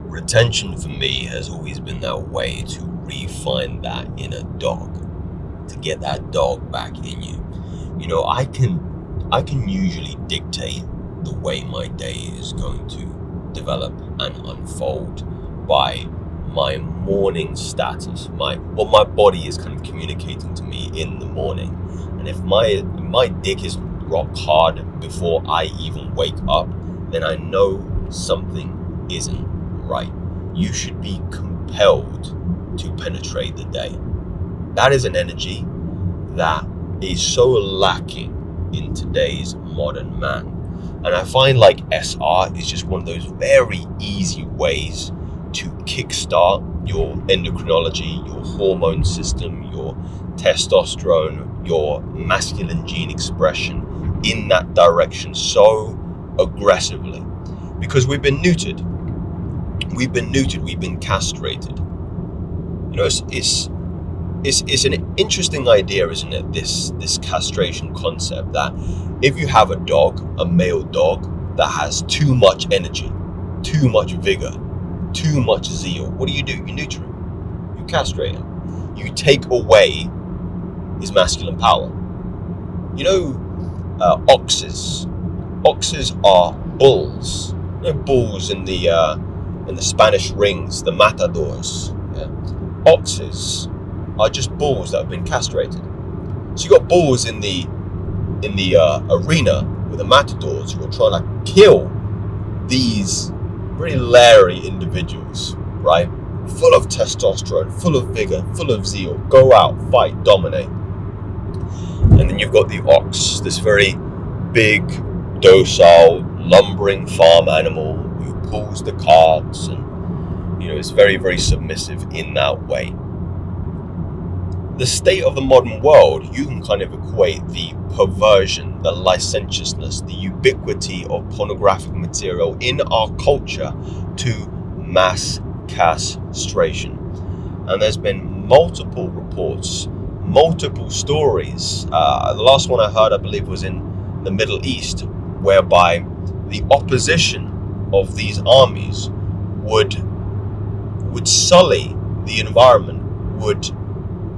Retention for me has always been that way to refine that inner dog, to get that dog back in you. I can usually dictate the way my day is going to develop and unfold by my morning status, what my body is kind of communicating to me in the morning. And if my dick is rock hard before I even wake up, then I know something isn't right. You should be compelled to penetrate the day. That is an energy that is so lacking in today's modern man. And I find like SR is just one of those very easy ways to kickstart your endocrinology, your hormone system, your testosterone, your masculine gene expression in that direction so aggressively. Because we've been neutered. We've been castrated. It's an interesting idea, isn't it? This castration concept, that if you have a male dog that has too much energy, too much vigor, too much zeal, what do? You neuter him. You castrate him. You take away his masculine power. Oxes. Oxes are bulls. Bulls in the Spanish rings, the matadors. Yeah? Oxes are just bulls that have been castrated. So you got bulls in the arena with the matadors who are trying to kill these really leery individuals, right? Full of testosterone, full of vigor, full of zeal. Go out, fight, dominate. And then you've got the ox, this very big, docile, lumbering farm animal who pulls the carts and is very, very submissive in that way. The state of the modern world, you can kind of equate the perversion, the licentiousness, the ubiquity of pornographic material in our culture to mass castration. And there's been multiple reports, multiple stories. The last one I heard, I believe, was in the Middle East, whereby the opposition of these armies would sully the environment, would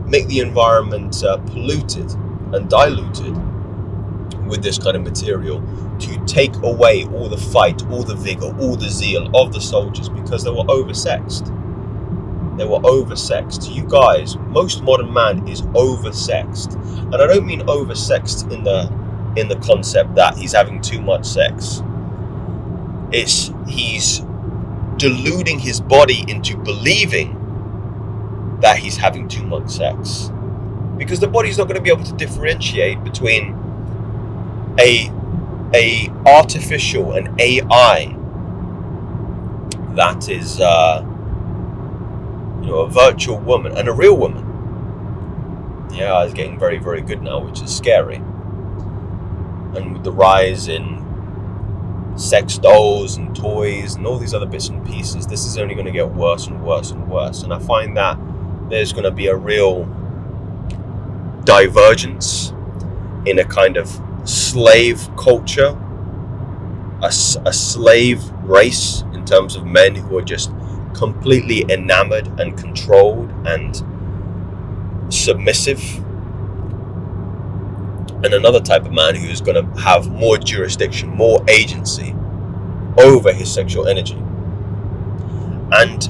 make the environment polluted and diluted with this kind of material to take away all the fight, all the vigor, all the zeal of the soldiers, because they were oversexed. They were oversexed. You guys, most modern man is oversexed. And I don't mean oversexed in the concept that he's having too much sex. He's deluding his body into believing that he's having too much sex, because the body's not going to be able to differentiate between a artificial, an AI that is a virtual woman and a real woman. The AI is getting very, very good now, which is scary. And with the rise in sex dolls and toys and all these other bits and pieces, this is only going to get worse and worse and worse. And I find that there's going to be a real divergence in a kind of slave culture, a slave race in terms of men who are just completely enamored and controlled and submissive, and another type of man who is going to have more jurisdiction, more agency over his sexual energy. And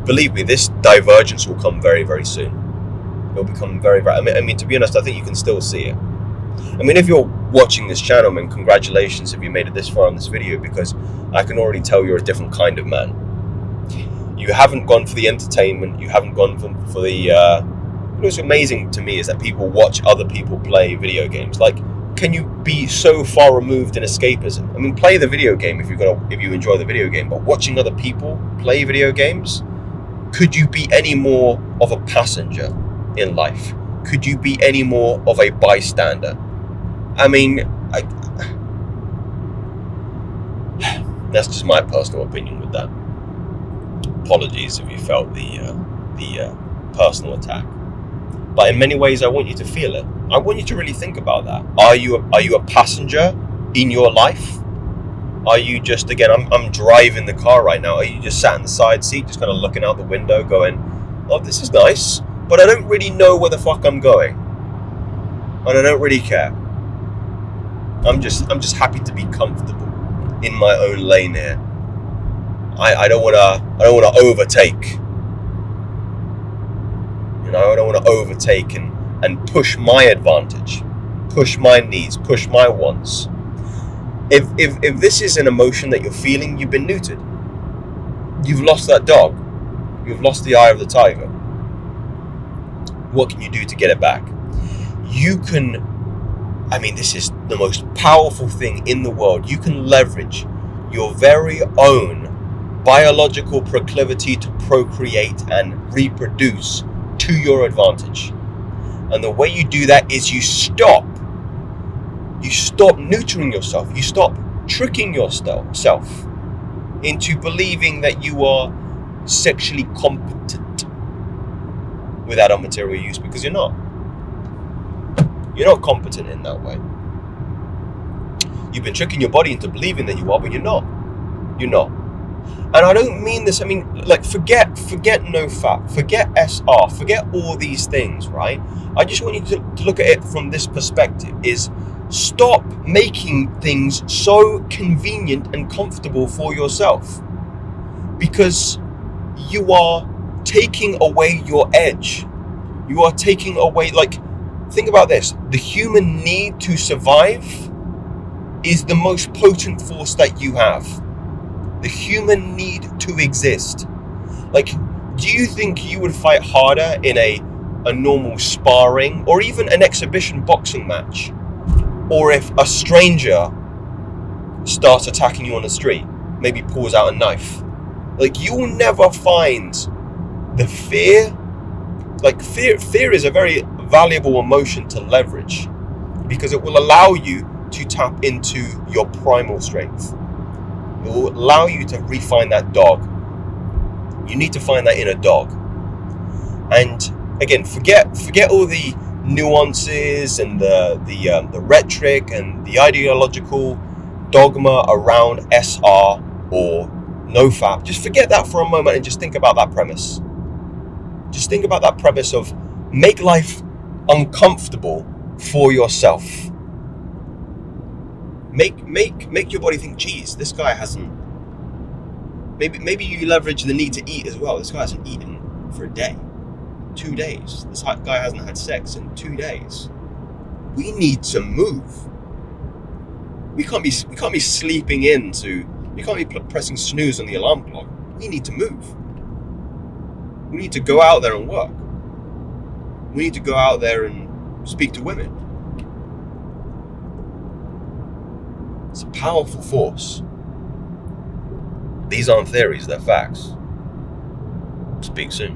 believe me, this divergence will come very, very soon. It'll become very, very... I mean, to be honest, I think you can still see it. I mean, if you're watching this channel, man, congratulations if you made it this far on this video, because I can already tell you're a different kind of man. You haven't gone for the entertainment. You haven't gone for the... what's amazing to me is that people watch other people play video games. Like, can you be so far removed in escapism? I mean, play the video game if you enjoy the video game, but watching other people play video games, could you be any more of a passenger in life? Could you be any more of a bystander? I mean, that's just my personal opinion with that. Apologies if you felt the personal attack. But in many ways, I want you to feel it. I want you to really think about that. Are you a passenger in your life? Are you just, again, I'm driving the car right now. Are you just sat in the side seat, just kind of looking out the window going, oh, this is nice, but I don't really know where the fuck I'm going. And I don't really care. I'm just happy to be comfortable in my own lane here. I don't wanna overtake. You know, I don't want to overtake and push my advantage, push my needs, push my wants. If this is an emotion that you're feeling, you've been neutered. You've lost that dog. You've lost the eye of the tiger. What can you do to get it back? You can, this is the most powerful thing in the world. You can leverage your very own biological proclivity to procreate and reproduce to your advantage. And the way you do that is you stop neutering yourself. You stop tricking yourself into believing that you are sexually competent without a material use, because you're not. You're not competent in that way. You've been tricking your body into believing that you are, but you're not. You're not. And I don't mean this, forget NoFap, forget SR, forget all these things, right? I just want you to look at it from this perspective, is stop making things so convenient and comfortable for yourself, because you are taking away your edge. You are taking away, think about this, the human need to survive is the most potent force that you have. The human need to exist. Do you think you would fight harder in a normal sparring or even an exhibition boxing match, or if a stranger starts attacking you on the street, maybe pulls out a knife? You will never find the fear. Fear is a very valuable emotion to leverage, because it will allow you to tap into your primal strength. It will allow you to refine that dog. You need to find that inner dog. And again, forget all the nuances and the rhetoric and the ideological dogma around SR or NoFap. Just forget that for a moment and just think about that premise. Just think about that premise of make life uncomfortable for yourself. Make your body think, geez, this guy hasn't. Maybe you leverage the need to eat as well. This guy hasn't eaten for a day, 2 days. This guy hasn't had sex in 2 days. We need to move. We can't be sleeping into. We can't be pressing snooze on the alarm clock. We need to move. We need to go out there and work. We need to go out there and speak to women. It's a powerful force. These aren't theories, they're facts. Speak soon.